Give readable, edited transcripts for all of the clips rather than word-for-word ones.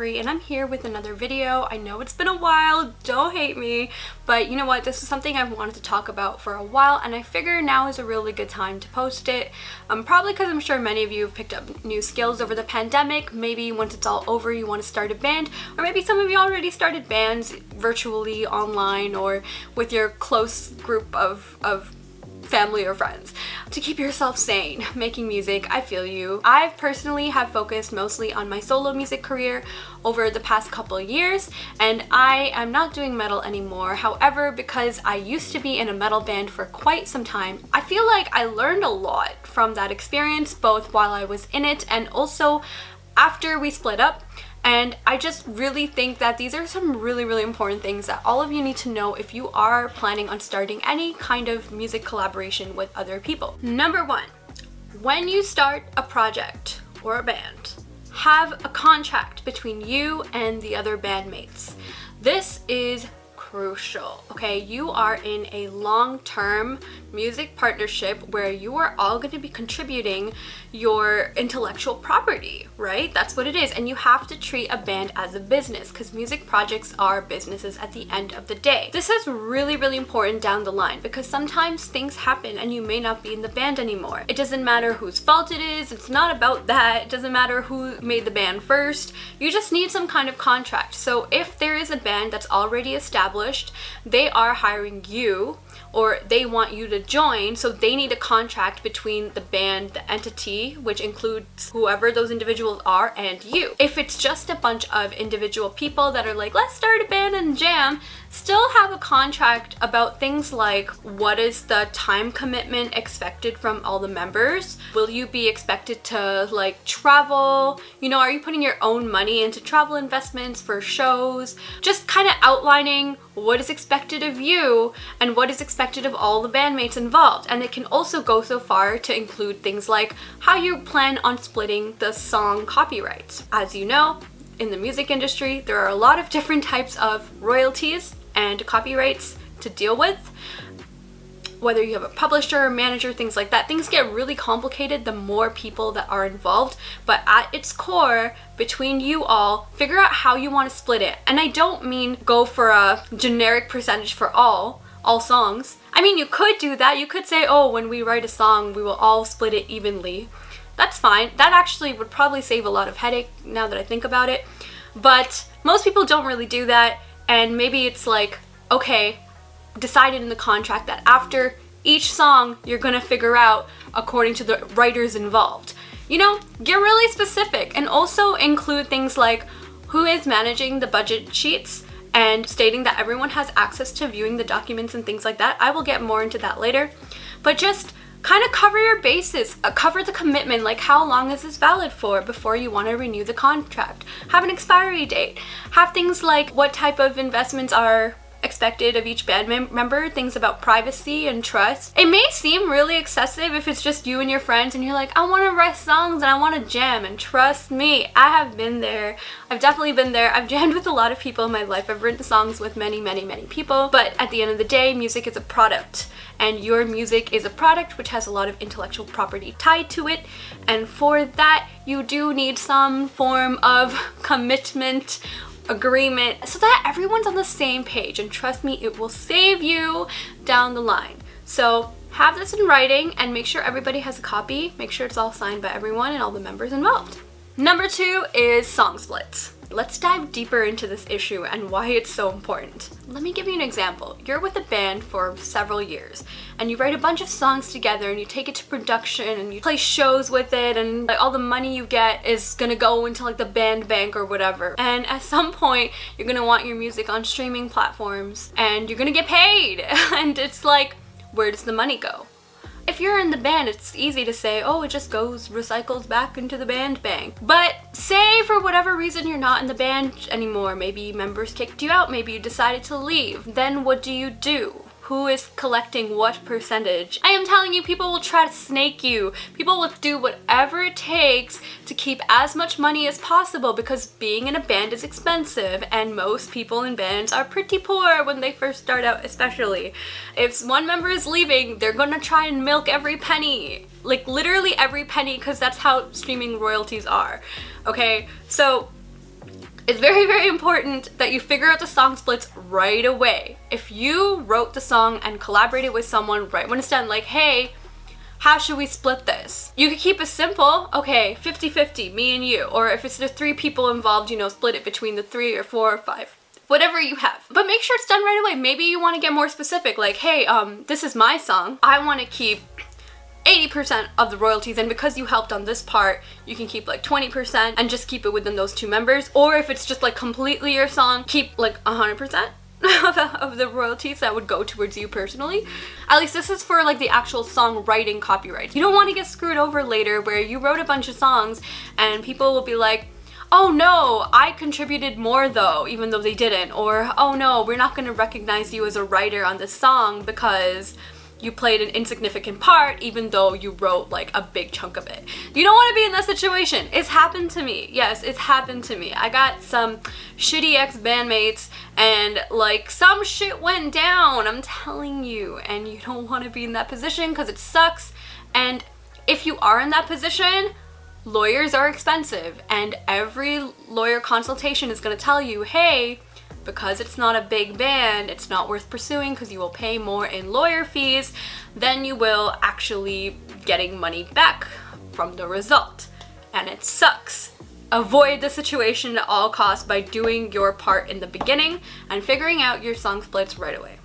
Ashavari, and I'm here with another video. I know it's been a while, don't hate me, but you know what, this is something I've wanted to talk about for a while, and I figure now is a really good time to post it. Probably because I'm sure many of you have picked up new skills over the pandemic. Maybe once it's all over you want to start a band, or maybe some of you already started bands virtually, online, or with your close group of family or friends. To keep yourself sane making music, I feel you. I personally have focused mostly on my solo music career over the past couple of years, and I am not doing metal anymore. However, because I used to be in a metal band for quite some time, I feel like I learned a lot from that experience, both while I was in it and also after we split up. And I just really think that these are some really important things that all of you need to know if you are planning on starting any kind of music collaboration with other people. Number one, when you start a project or a band, have a contract between you and the other bandmates. This is crucial, okay? You are in a long-term music partnership where you are all going to be contributing your intellectual property, right? That's what it is. And you have to treat a band as a business, because music projects are businesses at the end of the day. This is really important down the line, because sometimes things happen and you may not be in the band anymore. It doesn't matter whose fault it is. It's not about that. It doesn't matter who made the band first. You just need some kind of contract. So if there is a band that's already established, they are hiring you, or they want you to join, so they need a contract between the band, the entity, which includes whoever those individuals are, and you. If it's just a bunch of individual people that are like, let's start a band and jam, still have a contract about things like, what is the time commitment expected from all the members? Will you be expected to like travel? You know, are you putting your own money into travel investments for shows? Just kind of outlining what is expected of you and what is expected of all the bandmates involved. And it can also go so far to include things like how you plan on splitting the song copyrights. As you know, in the music industry, there are a lot of different types of royalties and copyrights to deal with. Whether you have a publisher, manager, things like that, things get really complicated the more people that are involved. But at its core, between you all, figure out how you want to split it. And I don't mean go for a generic percentage for all songs. I mean, you could do that. You could say, oh, when we write a song, we will all split it evenly. That's fine. That actually would probably save a lot of headache now that I think about it. But most people don't really do that. And maybe it's like, okay, decided in the contract that after each song, you're gonna figure out according to the writers involved. You know, get really specific, and also include things like who is managing the budget sheets and stating that everyone has access to viewing the documents and things like that. I will get more into that later, but just kind of cover your bases, cover the commitment, like how long is this valid for before you want to renew the contract. Have an expiry date. Have things like what type of investments are expected of each band member, things about privacy and trust. It may seem really excessive if it's just you and your friends and you're like, I want to write songs and I want to jam, and trust me, I have been there. I've definitely been there. I've jammed with a lot of people in my life. I've written songs with many people, but at the end of the day, music is a product, and your music is a product which has a lot of intellectual property tied to it, and for that you do need some form of commitment, agreement, so that everyone's on the same page. And trust me, it will save you down the line. So have this in writing and make sure everybody has a copy. Make sure it's all signed by everyone and all the members involved. Number two is song splits. Let's dive deeper into this issue and why it's so important. Let me give you an example. You're with a band for several years and you write a bunch of songs together and you take it to production and you play shows with it, and like all the money you get is gonna go into like the band bank or whatever. And at some point you're gonna want your music on streaming platforms and you're gonna get paid. And it's like, where does the money go? If you're in the band, it's easy to say, oh, it just recycles back into the band bank. But say for whatever reason you're not in the band anymore, maybe members kicked you out, maybe you decided to leave, then what do? Who is collecting what percentage? I am telling you, people will try to snake you. People will do whatever it takes to keep as much money as possible, because being in a band is expensive and most people in bands are pretty poor when they first start out, especially. If one member is leaving, they're gonna try and milk every penny. Like literally every penny, because that's how streaming royalties are. Okay, so It's very, very important that you figure out the song splits right away. If you wrote the song and collaborated with someone right when it's done, like, hey, how should we split this? You could keep it simple. Okay, 50-50, me and you. Or if it's the 3 people involved, you know, split it between the 3 or 4 or 5. Whatever you have. But make sure it's done right away. Maybe you want to get more specific, like, hey, this is my song. I want to keep 80% of the royalties, and because you helped on this part, you can keep like 20% and just keep it within those 2 members. Or if it's just like completely your song, keep like 100% of the royalties that would go towards you personally. At least this is for like the actual song writing copyright. You don't want to get screwed over later where you wrote a bunch of songs and people will be like, oh no, I contributed more though, even though they didn't. Or, oh no, we're not going to recognize you as a writer on this song because you played an insignificant part even though you wrote like a big chunk of it. You don't want to be in that situation. It's happened to me. Yes, it's happened to me. I got some shitty ex-bandmates and like some shit went down, I'm telling you, and you don't want to be in that position because it sucks. And if you are in that position, lawyers are expensive, and every lawyer consultation is going to tell you, hey, because it's not a big band, it's not worth pursuing because you will pay more in lawyer fees than you will actually getting money back from the result. And it sucks. Avoid the situation at all costs by doing your part in the beginning and figuring out your song splits right away.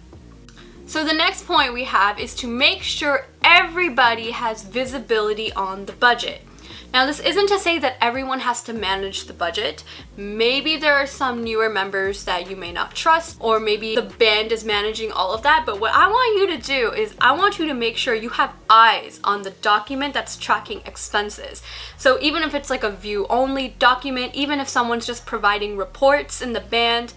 So the next point we have is to make sure everybody has visibility on the budget. Now, this isn't to say that everyone has to manage the budget. Maybe there are some newer members that you may not trust, or maybe the band is managing all of that. But what I want you to do is I want you to make sure you have eyes on the document that's tracking expenses. So even if it's like a view-only document, even if someone's just providing reports in the band,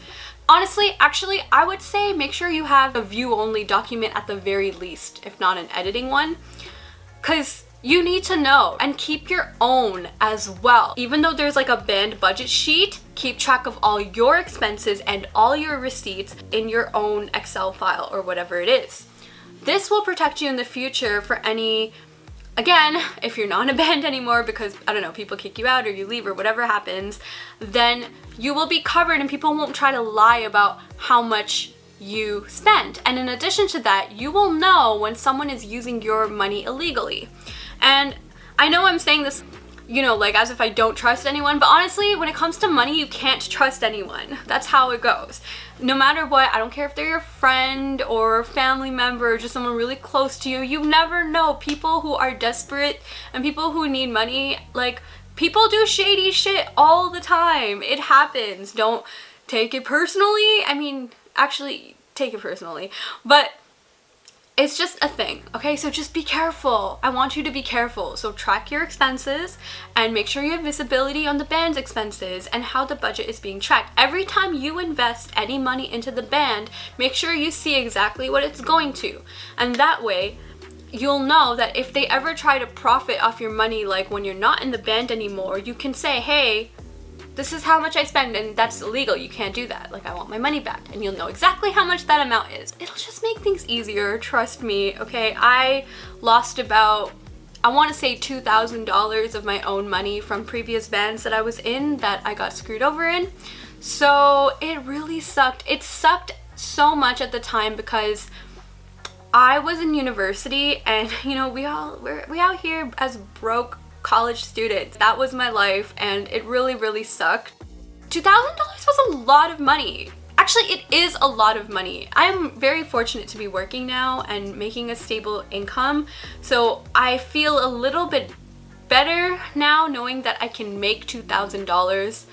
honestly, actually, I would say make sure you have a view-only document at the very least, if not an editing one, because you need to know, and keep your own as well. Even though there's like a band budget sheet, keep track of all your expenses and all your receipts in your own Excel file or whatever it is. This will protect you in the future for any, again, if you're not in a band anymore because, I don't know, people kick you out or you leave or whatever happens, then you will be covered and people won't try to lie about how much you spent. And in addition to that, you will know when someone is using your money illegally. And I know I'm saying this, you know, like as if I don't trust anyone, but honestly, when it comes to money, you can't trust anyone. That's how it goes. No matter what, I don't care if they're your friend or family member or just someone really close to you, you never know. People who are desperate and people who need money, like, people do shady shit all the time. It happens. Don't take it personally. I mean, actually, take it personally, but it's just a thing, okay? So just be careful. I want you to be careful. So track your expenses and make sure you have visibility on the band's expenses and how the budget is being tracked. Every time you invest any money into the band, make sure you see exactly what it's going to. And that way, you'll know that if they ever try to profit off your money, like when you're not in the band anymore, you can say, hey, this is how much I spend, and that's illegal. You can't do that. Like, I want my money back. And you'll know exactly how much that amount is. It'll just make things easier, trust me, okay? I lost about, I want to say $2,000 of my own money from previous bands that I was in that I got screwed over in. So it really sucked. It sucked so much at the time because I was in university and, you know, we out here as broke college students. That was my life and it really, really sucked. $2,000 was a lot of money. Actually, it is a lot of money. I'm very fortunate to be working now and making a stable income. So I feel a little bit better now knowing that I can make $2,000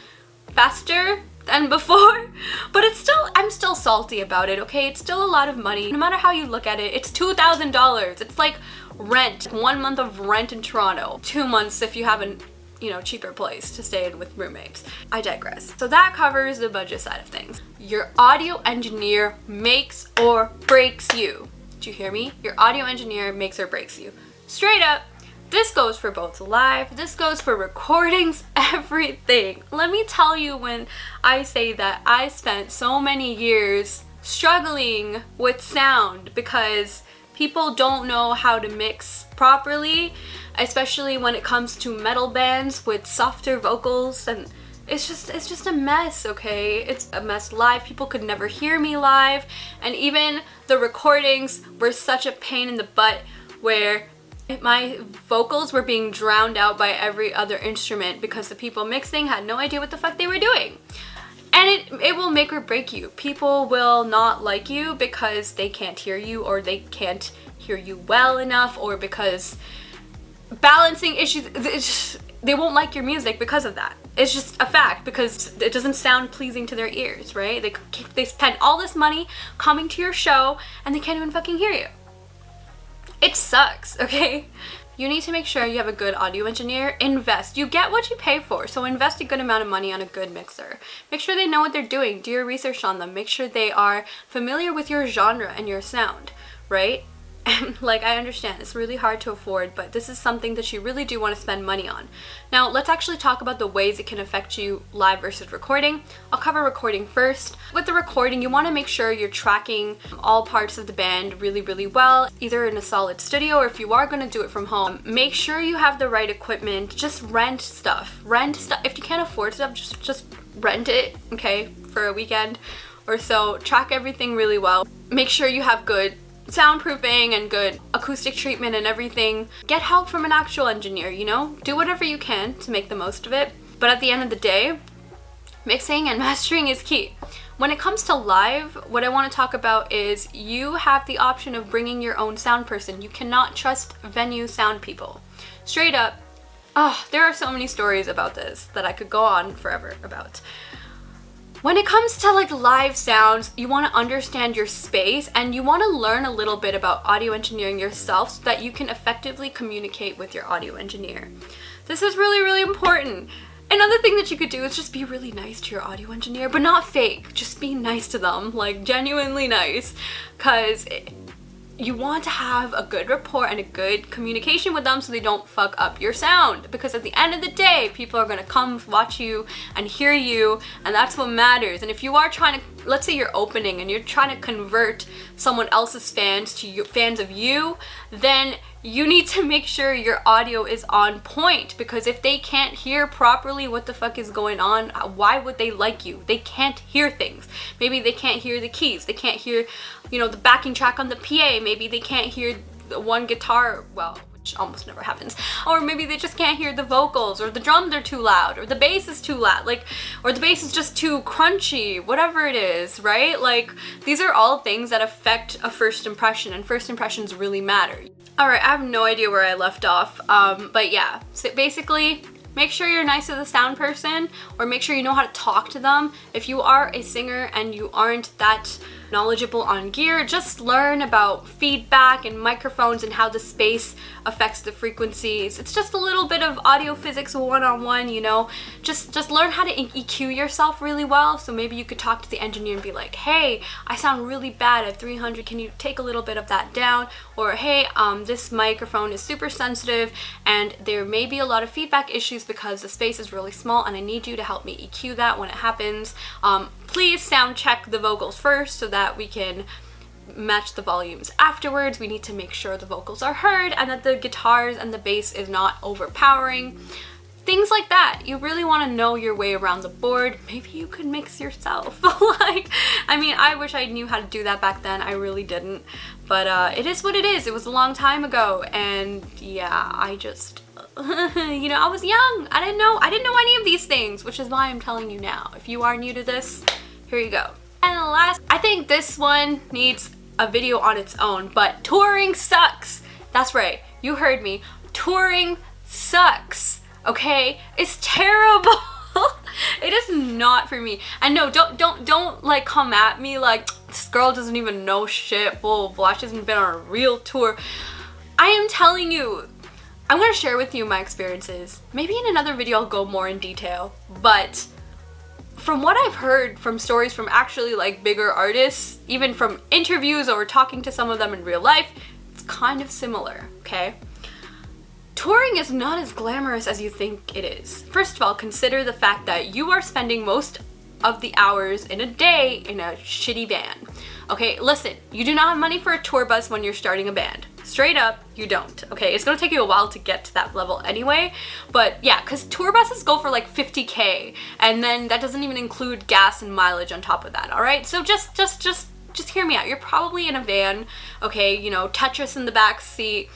faster than before, but it's still, I'm still salty about it, okay? It's still a lot of money. No matter how you look at it, it's $2,000. It's like rent, 1 month of rent in Toronto, 2 months if you have a, you know, cheaper place to stay in with roommates. I digress. So that covers the budget side of things. Your audio engineer makes or breaks you. Did you hear me? Your audio engineer makes or breaks you. Straight up. This goes for both live, this goes for recordings, everything. Let me tell you, when I say that I spent so many years struggling with sound because people don't know how to mix properly, especially when it comes to metal bands with softer vocals, and it's just a mess, okay? It's a mess live. People could never hear me live, and even the recordings were such a pain in the butt where my vocals were being drowned out by every other instrument because the people mixing had no idea what the fuck they were doing. And it will make or break you. People will not like you because they can't hear you, or they can't hear you well enough, or because balancing issues, they won't like your music because of that. It's just a fact, because it doesn't sound pleasing to their ears, right? They spend all this money coming to your show and they can't even fucking hear you. It sucks, okay? You need to make sure you have a good audio engineer. Invest. You get what you pay for, so invest a good amount of money on a good mixer. Make sure they know what they're doing. Do your research on them. Make sure they are familiar with your genre and your sound, right? And like, I understand it's really hard to afford, but this is something that you really do want to spend money on. Now, let's actually talk about the ways it can affect you live versus recording. I'll cover recording first. With the recording, you want to make sure you're tracking all parts of the band really, really well, either in a solid studio, or if you are going to do it from home, make sure you have the right equipment. Just rent stuff. Rent stuff. If you can't afford stuff, just rent it, okay, for a weekend or so. Track everything really well. Make sure you have good soundproofing and good acoustic treatment and everything. Get help from an actual engineer, you know? Do whatever you can to make the most of it. But at the end of the day, mixing and mastering is key. When it comes to live, what I want to talk about is you have the option of bringing your own sound person. You cannot trust venue sound people. Straight up, there are so many stories about this that I could go on forever about. When it comes to like live sounds, you want to understand your space and you want to learn a little bit about audio engineering yourself so that you can effectively communicate with your audio engineer. This is really, really important. Another thing that you could do is just be really nice to your audio engineer, but not fake. Just be nice to them, like genuinely nice, because you want to have a good rapport and a good communication with them so they don't fuck up your sound, because at the end of the day, people are going to come watch you and hear you, and that's what matters. And if you are trying to, let's say you're opening and you're trying to convert someone else's fans to fans of you, then you need to make sure your audio is on point, because if they can't hear properly what the fuck is going on, why would they like you? They can't hear things. Maybe they can't hear the keys. They can't hear, you know, the backing track on the PA. Maybe they can't hear the one guitar well, which almost never happens. Or maybe they just can't hear the vocals, or the drums are too loud, or the bass is too loud, like, or the bass is just too crunchy, whatever it is, right? Like, these are all things that affect a first impression, and first impressions really matter. Alright, I have no idea where I left off, but yeah, so basically, make sure you're nice to the sound person, or make sure you know how to talk to them. If you are a singer and you aren't that knowledgeable on gear, just learn about feedback and microphones and how the space affects the frequencies. It's just a little bit of audio physics 101, you know. Just learn how to EQ yourself really well. So maybe you could talk to the engineer and be like, hey, I sound really bad at 300, can you take a little bit of that down? Or hey, this microphone is super sensitive and there may be a lot of feedback issues because the space is really small, and I need you to help me EQ that when it happens. Please sound check the vocals first so that we can match the volumes afterwards. We need to make sure the vocals are heard and that the guitars and the bass is not overpowering. Things like that. You really want to know your way around the board. Maybe you could mix yourself. Like, I mean, I wish I knew how to do that back then. I really didn't. But it is what it is. It was a long time ago, and yeah, I just you know, I was young. I didn't know any of these things, which is why I'm telling you now. If you are new to this, here you go. And last, I think this one needs a video on its own, but touring sucks. That's right, you heard me. Touring sucks, okay? It's terrible. It is not for me. And no, don't like come at me like this girl doesn't even know shit, blah, blah, she hasn't been on a real tour. I am telling you, I'm going to share with you my experiences. Maybe in another video I'll go more in detail, but from what I've heard from stories from actually like bigger artists, even from interviews or talking to some of them in real life, it's kind of similar, okay? Touring is not as glamorous as you think it is. First of all, consider the fact that you are spending most of the hours in a day in a shitty van. Okay, listen, you do not have money for a tour bus when you're starting a band. Straight up, you don't, okay? It's gonna take you a while to get to that level anyway, but yeah, because tour buses go for like 50K, and then that doesn't even include gas and mileage on top of that, all right? So just hear me out. You're probably in a van, okay, you know, Tetris in the back seat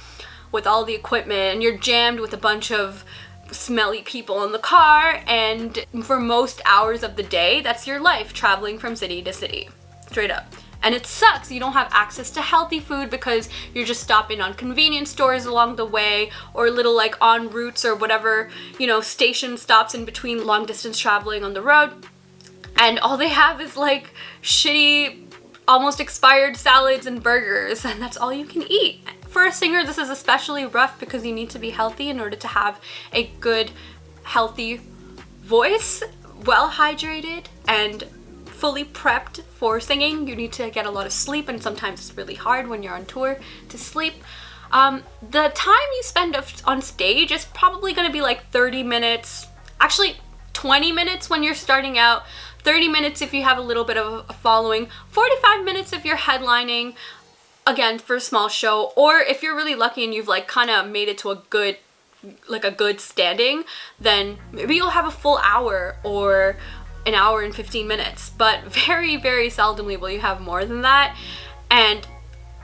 with all the equipment, and you're jammed with a bunch of smelly people in the car, and for most hours of the day, that's your life, traveling from city to city, straight up. And it sucks, you don't have access to healthy food because you're just stopping on convenience stores along the way, or little like en routes or whatever, you know, station stops in between long distance traveling on the road. And all they have is like shitty, almost expired salads and burgers, and that's all you can eat. For a singer, this is especially rough because you need to be healthy in order to have a good, healthy voice, well hydrated, and fully prepped for singing. You need to get a lot of sleep, and sometimes it's really hard when you're on tour to sleep. The time you spend on stage is probably going to be like 30 minutes, actually 20 minutes when you're starting out, 30 minutes if you have a little bit of a following, 45 minutes if you're headlining, again, for a small show, or if you're really lucky and you've like kind of made it to a good standing, then maybe you'll have a full hour or an hour and 15 minutes, but very, very seldomly will you have more than that. And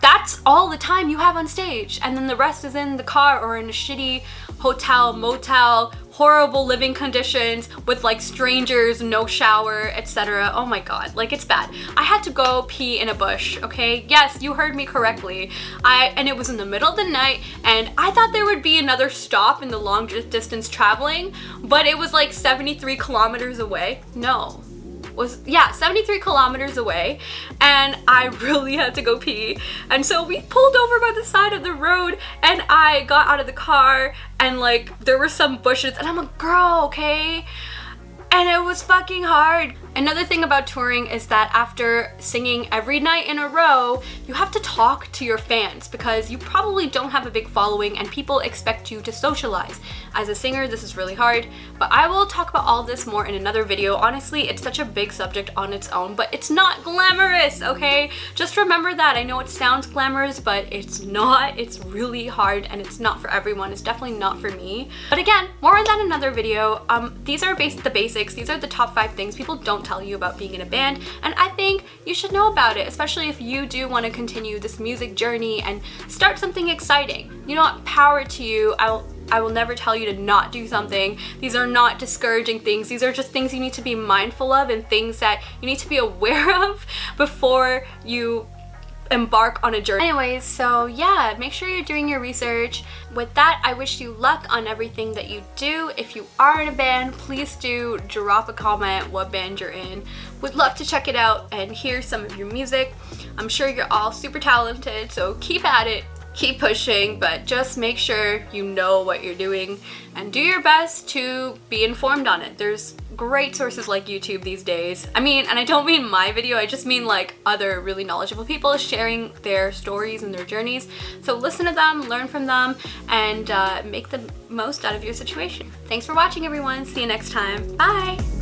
that's all the time you have on stage, and then the rest is in the car or in a shitty hotel, motel, horrible living conditions with like strangers, no shower, etc. Oh my god, like it's bad. I had to go pee in a bush, okay? Yes, you heard me correctly. And it was in the middle of the night, and I thought there would be another stop in the long distance traveling, but it was like 73 kilometers away. No. 73 kilometers away, and I really had to go pee, and so we pulled over by the side of the road, and I got out of the car, and like there were some bushes, and I'm a girl, okay? And it was fucking hard. Another thing about touring is that after singing every night in a row, you have to talk to your fans because you probably don't have a big following and people expect you to socialize. As a singer, this is really hard, but I will talk about all this more in another video. Honestly, it's such a big subject on its own, but it's not glamorous, okay? Just remember that. I know it sounds glamorous, but it's not. It's really hard, and it's not for everyone. It's definitely not for me. But again, more on that in another video. These are the basics. These are the top 5 things people don't tell you about being in a band, and I think you should know about it, especially if you do want to continue this music journey and start something exciting. You know what? Power to you. I will never tell you to not do something. These are not discouraging things. These are just things you need to be mindful of and things that you need to be aware of before you embark on a journey. Anyways, so yeah, make sure you're doing your research. With that, I wish you luck on everything that you do. If you are in a band, please do drop a comment what band you're in. Would love to check it out and hear some of your music. I'm sure you're all super talented, so keep at it. Keep pushing, but just make sure you know what you're doing and do your best to be informed on it. There's great sources like YouTube these days. I mean, and I don't mean my video, I just mean like other really knowledgeable people sharing their stories and their journeys. So listen to them, learn from them, and make the most out of your situation. Thanks for watching, everyone. See you next time. Bye!